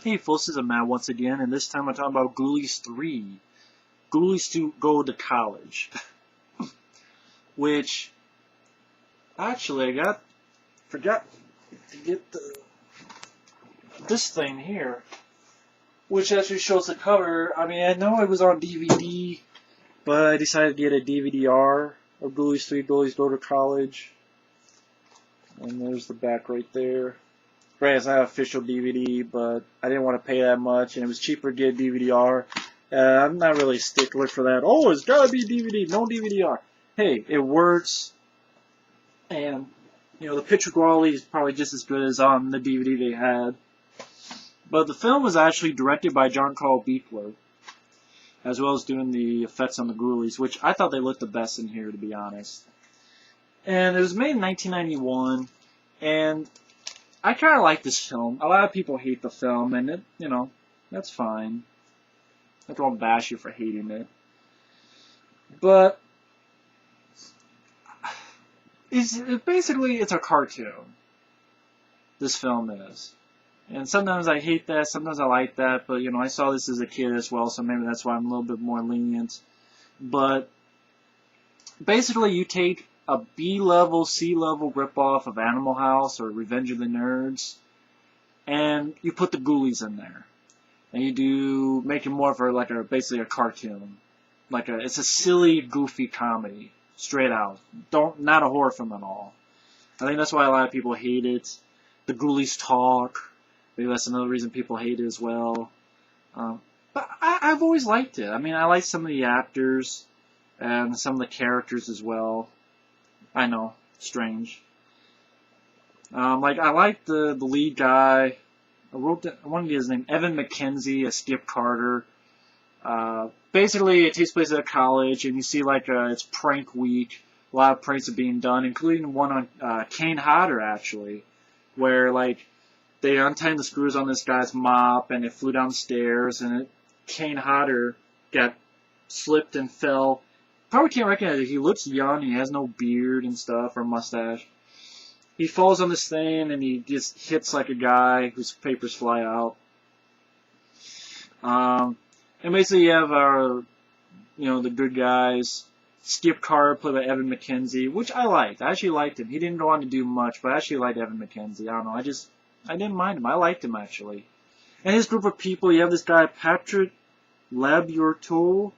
Hey folks, this is Matt once again, and this time I'm talking about Ghoulies 3. Ghoulies to go to college. Which, actually, forgot to get this thing here. Which actually shows the cover. I mean, I know it was on DVD, but I decided to get a DVD-R of Ghoulies 3, Ghoulies Go to College. And there's the back right there. Granted, it's not an official DVD, but I didn't want to pay that much, and it was cheaper to get a DVD-R. I'm not really a stickler for that. Oh, it's gotta be DVD, no DVD-R. Hey, it works, and the picture quality is probably just as good as on the DVD they had. But the film was actually directed by John-Carl Buechler, as well as doing the effects on the Ghoulies, which I thought they looked the best in here, to be honest. And it was made in 1991, and I kind of like this film. A lot of people hate the film, and that's fine. I don't bash you for hating it. But basically, it's a cartoon. This film is. And sometimes I hate that, sometimes I like that, but, I saw this as a kid as well, so maybe that's why I'm a little bit more lenient. But basically, you take a B-level, C-level ripoff of Animal House or Revenge of the Nerds, and you put the Ghoulies in there, and you make it more of basically a cartoon, it's a silly, goofy comedy, straight out, not a horror film at all. I think that's why a lot of people hate it. The Ghoulies talk, maybe that's another reason people hate it as well. But I've always liked it. I mean, I like some of the actors and some of the characters as well. I know, strange. I like the lead guy. I want to get his name, Evan McKenzie, as Skip Carter. Basically, it takes place at a college, and you see it's prank week. A lot of pranks are being done, including one on Kane Hodder, actually, where they untied the screws on this guy's mop, and it flew downstairs, and Kane Hodder got slipped and fell. Probably can't recognize it. He looks young. He has no beard and stuff or mustache. He falls on this thing and he just hits a guy whose papers fly out. And basically you have the good guys. Skip Carter played by Evan McKenzie, which I liked. I actually liked him. He didn't go on to do much, but I actually liked Evan McKenzie. I don't know. I didn't mind him. I liked him actually. And his group of people, you have this guy Patrick Laboratour.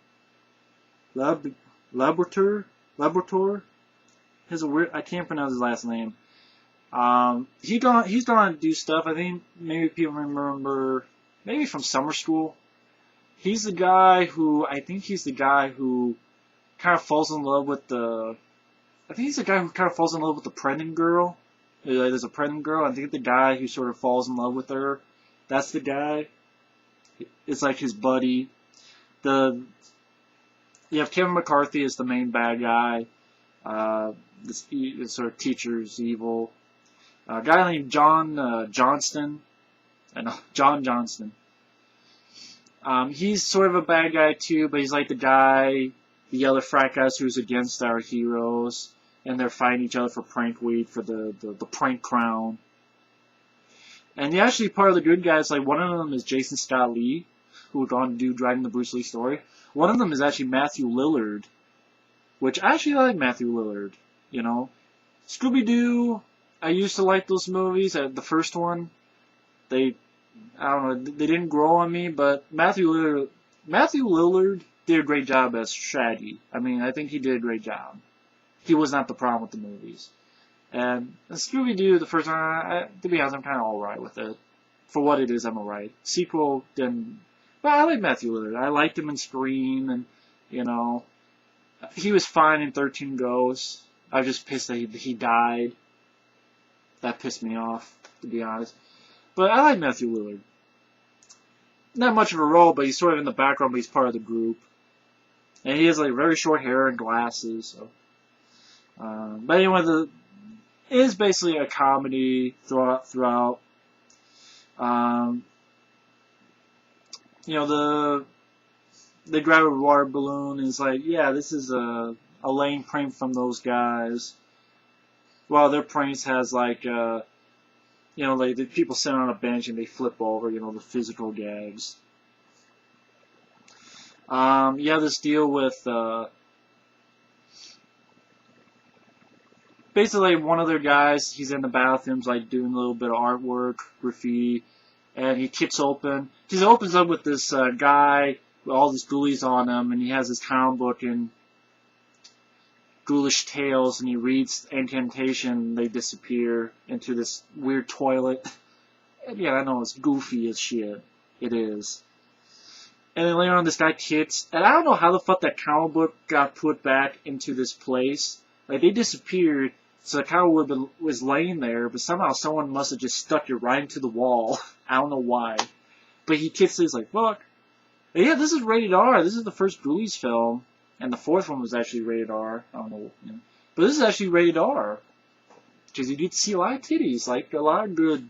Laborator. Has a weird. I can't pronounce his last name. He's gone on to do stuff. I think maybe people remember, maybe from summer school. He's the guy who kind of falls in love with the. I think he's the guy who kind of falls in love with the pregnant girl. There's a pregnant girl. I think the guy who sort of falls in love with her. That's the guy. It's like his buddy. You have Kevin McCarthy as the main bad guy. This sort of teacher's evil. A guy named John Johnston. John Johnston. He's sort of a bad guy too, but he's like the other frat guys who's against our heroes, and they're fighting each other for prank week, for the prank crown. And actually part of the good guys, one of them is Jason Scott Lee, who would go on to do Dragging the Bruce Lee story. One of them is actually Matthew Lillard, which I actually like Matthew Lillard, Scooby-Doo, I used to like those movies. The first one, they didn't grow on me, but Matthew Lillard did a great job as Shaggy. I mean, I think he did a great job. He was not the problem with the movies. And Scooby-Doo, the first one, to be honest, I'm kind of alright with it. For what it is, I'm alright. Sequel didn't. But I like Matthew Lillard. I liked him in Scream, and, he was fine in 13 Ghosts. I was just pissed that he died. That pissed me off, to be honest. But I like Matthew Lillard. Not much of a role, but he's sort of in the background, but he's part of the group. And he has, very short hair and glasses, so. But anyway, it is basically a comedy throughout. They grab a water balloon and it's this is a lame prank from those guys. While their pranks has You know, like the people sit on a bench and they flip over. You know, the physical gags. You have this deal with basically one of their guys. He's in the bathrooms, like doing a little bit of artwork, graffiti, and he kicks open. He opens up with this guy with all these ghoulies on him, and he has his comic book and ghoulish tales, and he reads incantation, and they disappear into this weird toilet. And yeah, I know it's goofy as shit. It is. And then later on, this guy kicks, and I don't know how the fuck that comic book got put back into this place. Like, they disappeared, so the comic book was laying there, but somehow someone must have just stuck it right into the wall. I don't know why. But he kicks it, he's like, fuck. And yeah, this is rated R. This is the first Ghoulies film. And the fourth one was actually rated R. I don't know. You know. But this is actually rated R. Because you get to see a lot of titties. Like, a lot of good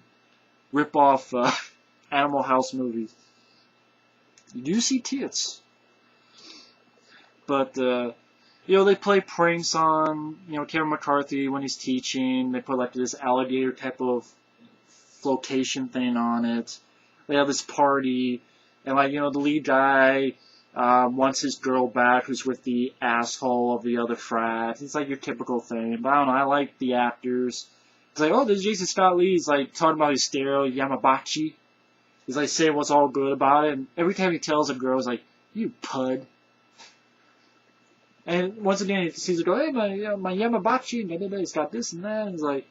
rip-off Animal House movies. You do see tits. But, you know, they play pranks on, you know, Kevin McCarthy when he's teaching. They put, like, this alligator type of flotation thing on it. They have this party. And, like, you know, the lead guy wants his girl back who's with the asshole of the other frat. It's like your typical thing. But I don't know, I like the actors. It's like, oh, there's Jason Scott Lee. He's like talking about his stereo Yamabachi. He's like saying what's all good about it. And every time he tells a girl, he's like, you pud. And once again, he sees her go, hey, my Yamabachi, he's got this and that. And he's like,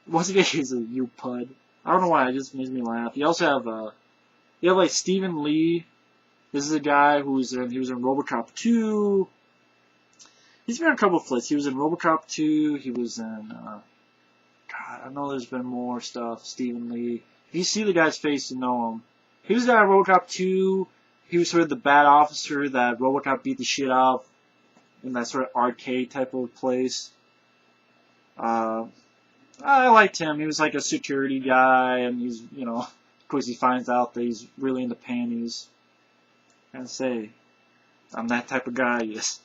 once again, he's like, you pud. I don't know why, it just makes me laugh. You also have, you have like Stephen Lee. This is a guy he was in RoboCop 2. He's been in a couple of flicks. He was in RoboCop 2. He was in, God, I know there's been more stuff. Stephen Lee. If you see the guy's face, you know him. He was there in RoboCop 2. He was sort of the bad officer that RoboCop beat the shit out of in that sort of arcade type of place. I liked him. He was like a security guy, and he's, you know, of course he finds out that he's really into panties. And say, I'm that type of guy, yes.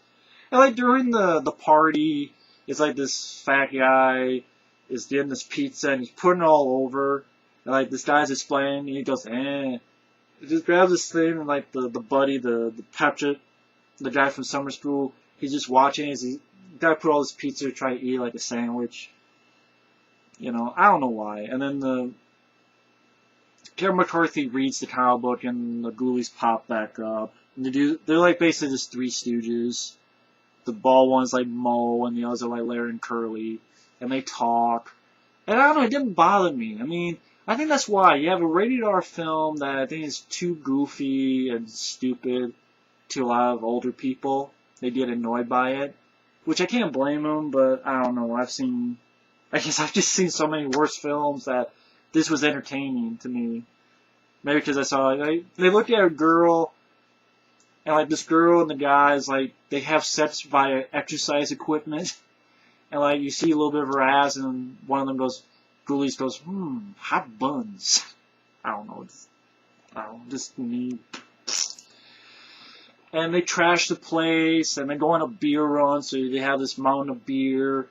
And like during the party, it's like this fat guy is getting this pizza and he's putting it all over. And like this guy's explaining, and he goes, eh. He just grabs this thing and like the buddy, the Patrick, the guy from summer school, he's just watching as the guy put all this pizza to try to eat like a sandwich. You know, I don't know why. And then Kevin McCarthy reads the comic book and the Ghoulies pop back up. And they're like basically just Three Stooges. The bald one's like Moe and the others are like Larry and Curly. And they talk. And I don't know, it didn't bother me. I mean, I think that's why. You have a rated R film that I think is too goofy and stupid to a lot of older people. They get annoyed by it. Which I can't blame them, but I don't know. I guess I've just seen so many worse films that this was entertaining to me. Maybe because I saw, like, they look at a girl, and like this girl and the guys, like, they have sex via exercise equipment. And like, you see a little bit of her ass, and one of them goes, Ghoulies goes, hot buns. I don't know, just me. And they trash the place, and they go on a beer run, so they have this mountain of beer.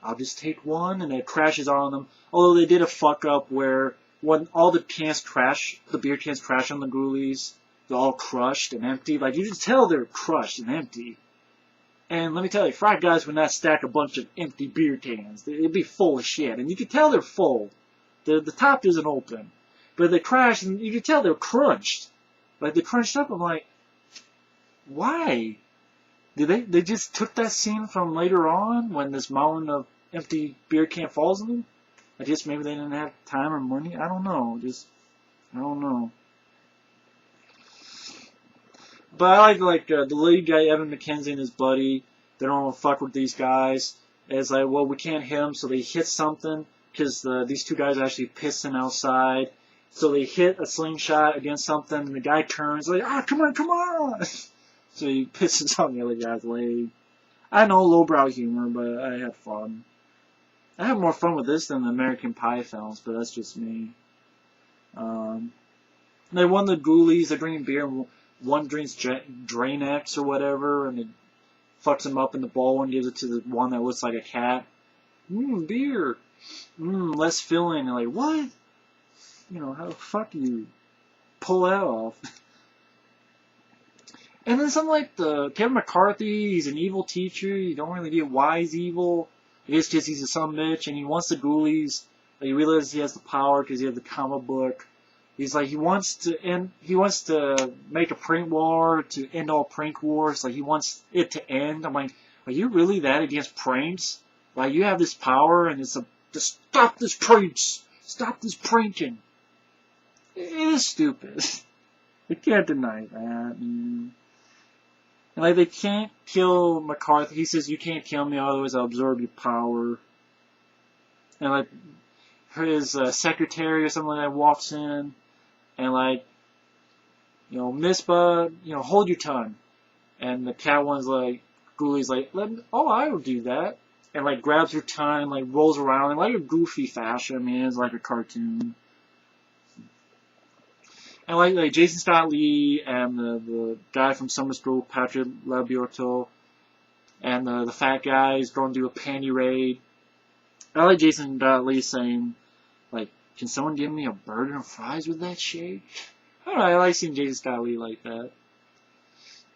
I'll just take one, and it crashes on them. Although they did a fuck up where when all the beer cans crash on the Ghoulies, they're all crushed and empty. Like, you can tell they're crushed and empty. And let me tell you, frat guys would not stack a bunch of empty beer cans. They'd be full of shit. And you can tell they're full. The top isn't open. But they crash, and you can tell they're crunched. Like, they're crunched up. I'm like, why? Did they just took that scene from later on when this mountain of empty beer can falls on them? I guess maybe they didn't have time or money. I don't know. I don't know. But I like the lead guy, Evan McKenzie, and his buddy. They don't want to fuck with these guys. And it's like, well, we can't hit them, so they hit something because these two guys are actually pissing outside. So they hit a slingshot against something, and the guy turns like, come on! So he pisses on the other guy's leg. I know, lowbrow humor, but I had fun. I had more fun with this than the American Pie films, but that's just me. They won the Ghoulies, they're drinking beer, and one drinks Drain-X or whatever, and it fucks him up, and the ball one gives it to the one that looks like a cat. Beer. Less filling. And like, what? how the fuck do you pull that off? And then something like the Kevin McCarthy, he's an evil teacher. You don't really get why he's evil. It's just he's a son bitch, and he wants the Ghoulies. Like, he realizes he has the power because he has the comic book. He's like, he wants to make a prank war to end all prank wars. Like, he wants it to end. I'm like, are you really that against pranks? Like, you have this power, and it's to stop this pranks. Stop this pranking. It is stupid. You can't deny that. And like, they can't kill McCarthy. He says, you can't kill me, otherwise I'll absorb your power. And like, his secretary or something like that walks in, and like, Mispa, hold your tongue. And the cat one's like, Ghoulies like, I will do that. And like, grabs her tongue, like, rolls around in like a goofy fashion. I mean, it's like a cartoon. And like Jason Scott Lee and the guy from Summer School, Patrick Labiorto, and the fat guy is going to do a panty raid. I like Jason Scott Lee saying, like, can someone give me a burger and fries with that shake? I don't know, I like seeing Jason Scott Lee like that.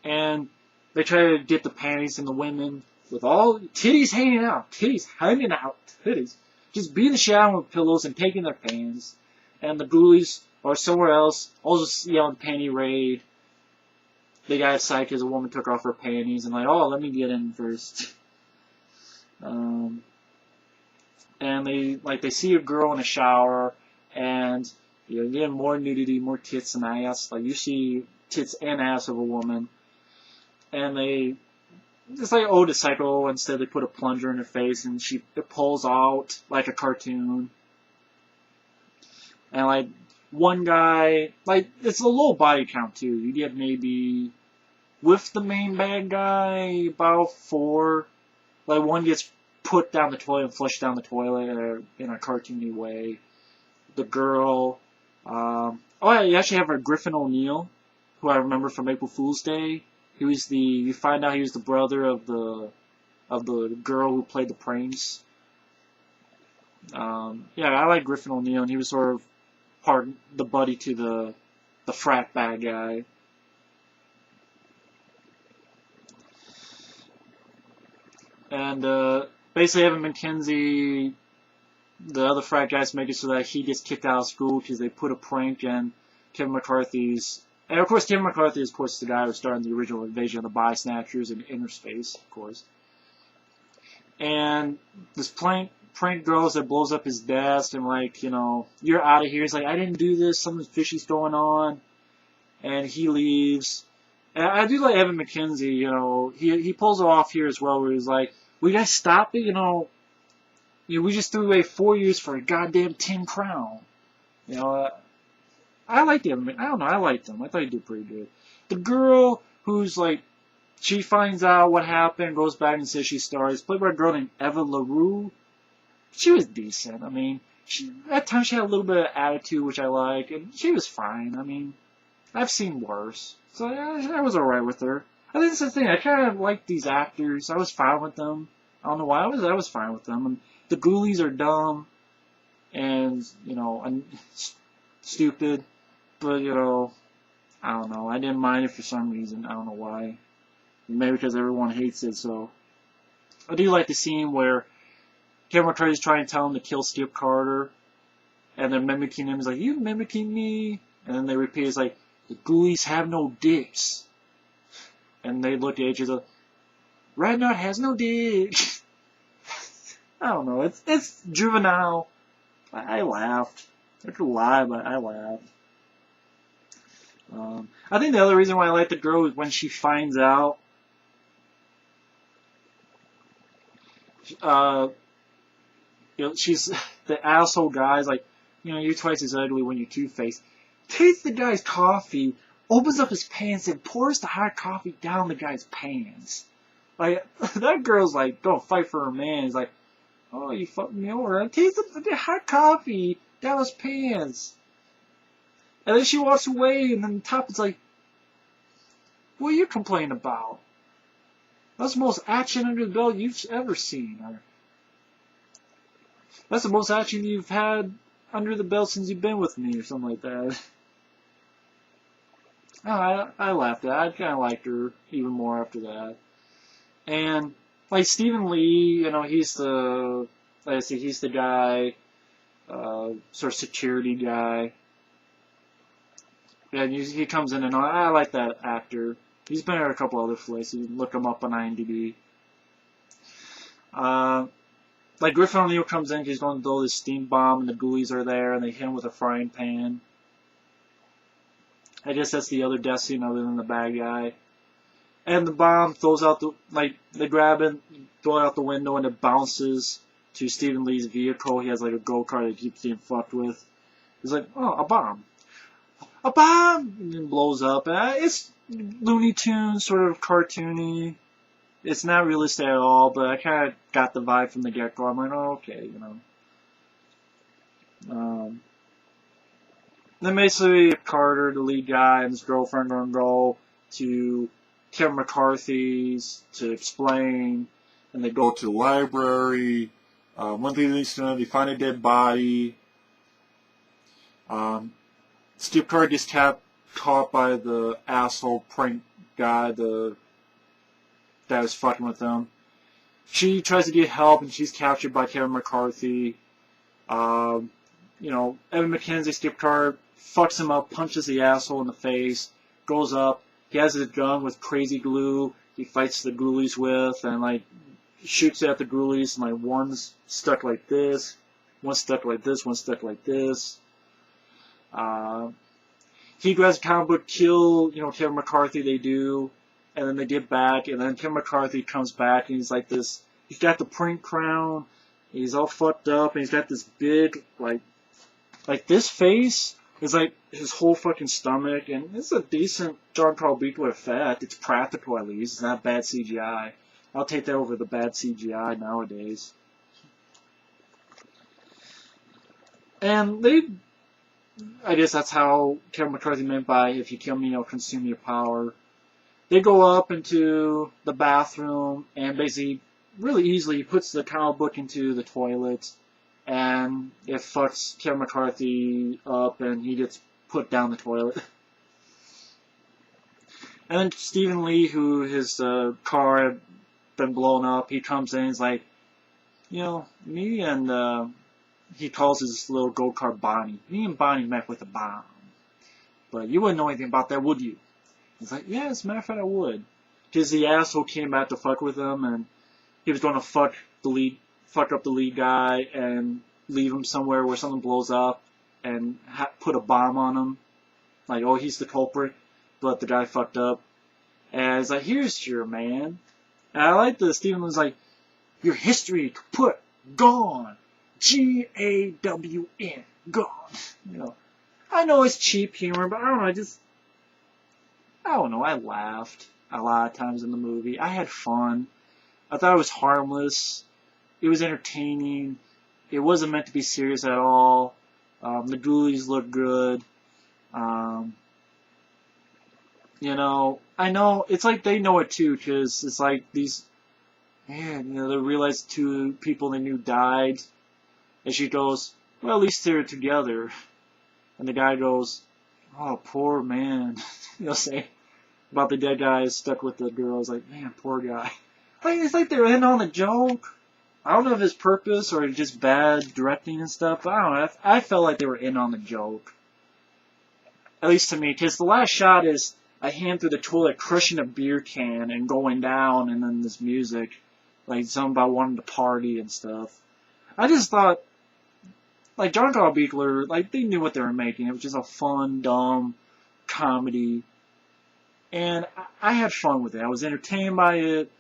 And they try to get the panties in the women with all titties hanging out, titties. Just beating the shit out with pillows and taking their pants. And the Ghoulies or somewhere else, all just yelling panty raid. They got psyched because a woman took off her panties and like, oh, let me get in first. And they see a girl in a shower, and again, more nudity, more tits and ass. Like, you see tits and ass of a woman, and it's like old Psycho. Instead, they put a plunger in her face, and it pulls out like a cartoon. And like, one guy, like, it's a low body count too. You get maybe, with the main bad guy, about 4. Like, one gets put down the toilet and flushed down the toilet in a cartoony way. The girl, you actually have a Griffin O'Neal, who I remember from April Fool's Day. You find out he was the brother of the girl who played the pranks. I like Griffin O'Neal, and he was sort of the buddy to the frat bad guy. And basically, Evan McKenzie, the other frat guys, make it so that he gets kicked out of school because they put a prank in Kevin McCarthy's. And of course, Kevin McCarthy is, of course, the guy who started the original invasion of the Body Snatchers in inner space, of course. And this prank girls that blows up his desk, and like, you're out of here. He's like, I didn't do this, something fishy's going on. And he leaves. And I do like Evan McKenzie, he pulls it off here as well, where he's like, we gotta stop it, we just threw away 4 years for a goddamn 10 crown. I liked him. I don't know, I liked him. I thought he did pretty good. The girl who's like, she finds out what happened, goes back and says she's sorry. It's played by a girl named Eva LaRue. She was decent. I mean, at times she had a little bit of attitude, which I like, and she was fine. I mean, I've seen worse. So I was alright with her. I think that's the thing. I kind of like these actors. I was fine with them. I don't know why. I was fine with them. And the Ghoulies are dumb and, and stupid. But, I don't know. I didn't mind it for some reason. I don't know why. Maybe because everyone hates it, so. I do like the scene where Kevin McCarthy's trying to tell him to kill Skip Carter. And they're mimicking him. He's like, you mimicking me? And then they repeat, it's like, the Ghoulies have no dicks. And they look at each other, Radnot has no dick. I don't know, it's juvenile. I laughed. I could lie, but I laughed. I think the other reason why I like the girl is when she finds out she's the asshole guy's like, you're twice as ugly when you're two-faced. Takes the guy's coffee, opens up his pants, and pours the hot coffee down the guy's pants. Like, that girl's like, don't fight for her man. He's like, oh, you fucked me over. Takes the hot coffee down his pants. And then she walks away, and then the top is like, what are you complaining about? That's the most action under the belt you've ever seen. Or, that's the most action you've had under the belt since you've been with me, or something like that. I laughed at it. I kind of liked her even more after that. And, like, Stephen Lee, he's the, like I said, he's the guy, sort of security guy. Yeah, and he comes in, and I like that actor. He's been in a couple other flicks. You can look him up on IMDb. Like, Griffin O'Neal comes in, he's going to throw this steam bomb, and the ghoulies are there, and they hit him with a frying pan. I guess that's the other death scene other than the bad guy. And the bomb throws out they grab it, throw it out the window, and it bounces to Stephen Lee's vehicle. He has, like, a go-kart that he keeps getting fucked with. He's like, oh, a bomb. A bomb! And then blows up. It's Looney Tunes, sort of cartoony. It's not realistic at all, but I kind of got the vibe from the get-go. I'm like, oh, okay, Then basically Carter, the lead guy, and his girlfriend are going to go to Kevin McCarthy's to explain, and they go to the library. One thing they find a dead body. Steve Carter gets caught by the asshole prank guy, that was fucking with them. She tries to get help, and she's captured by Kevin McCarthy. Evan McKenzie, Steve Carter, fucks him up, punches the asshole in the face, goes up. He has his gun with crazy glue he fights the ghoulies with, and, like, shoots at the ghoulies, and, like, one's stuck like this, one's stuck like this, one's stuck like this. He grabs a comic book, kill, Kevin McCarthy, they do, and then they get back, and then Kevin McCarthy comes back, and he's like this, he's got the print crown, he's all fucked up, and he's got this big, like this face is like his whole fucking stomach, and it's a decent John Carl Buechler effect. It's practical, at least. It's not bad CGI. I'll take that over the bad CGI nowadays. And I guess that's how Kevin McCarthy meant by, if you kill me, I'll consume your power. They go up into the bathroom, and basically, really easily, he puts the comic book into the toilet, and it fucks Kevin McCarthy up, and he gets put down the toilet. And then Stephen Lee, who his car had been blown up, he comes in, and he's like, me and, he calls his little go-kart Bonnie. Me and Bonnie met with a bomb. But you wouldn't know anything about that, would you? He's like, yeah, as a matter of fact, I would. Because the asshole came back to fuck with him, and he was going to fuck up the lead guy and leave him somewhere where something blows up and put a bomb on him. Like, oh, he's the culprit, but the guy fucked up. And it's like, here's your man. And I like the Stephen was like, your history kaput, gone. G-A-W-N, gone. I know it's cheap humor, but I don't know, I laughed a lot of times in the movie. I had fun. I thought it was harmless. It was entertaining. It wasn't meant to be serious at all. The ghoulies looked good. I know, it's like they know it too, because it's like these, they realize two people they knew died. And she goes, well, at least they're together. And the guy goes, oh, poor man. Say about the dead guy stuck with the girl. I was like, man, poor guy. It's like they're in on a joke. I don't know if it's purpose or just bad directing and stuff, but I don't know. I felt like they were in on the joke. At least to me, because the last shot is a hand through the toilet crushing a beer can and going down, and then this music, like something about wanting to party and stuff. I just thought, like, John Carl Buechler, like, they knew what they were making. It was just a fun, dumb comedy. And I had fun with it. I was entertained by it.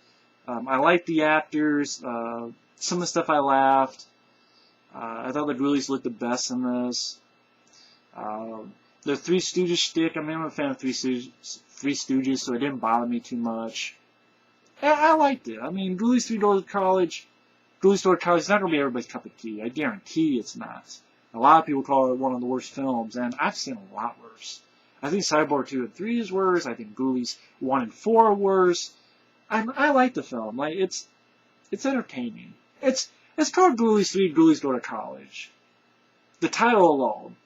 I liked the actors. Some of the stuff I laughed. I thought the Ghoulies looked the best in this. The Three Stooges shtick, I'm a fan of Three Stooges, so it didn't bother me too much. I liked it. Ghoulies 3 Doors to College. Ghoulies Door to College is not going to be everybody's cup of tea. I guarantee it's not. A lot of people call it one of the worst films, and I've seen a lot worse. I think Cyborg 2 and 3 is worse. I think Ghoulies 1 and 4 are worse. I like the film. Like, it's entertaining. It's called Ghoulies 3 Ghoulies Go to College. the title alone.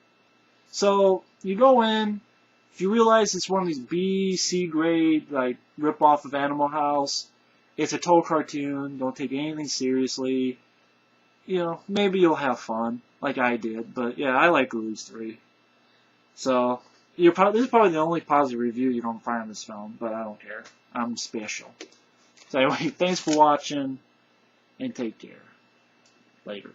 So you go in, if you realize it's one of these B, C grade, like, rip-off of Animal House, it's a total cartoon, don't take anything seriously, you know, maybe you'll have fun, like I did, but yeah, I like Ghoulies 3. So, this is probably the only positive review you don't find on this film, but I don't care. I'm special. So anyway, thanks for watching, and take care. Later.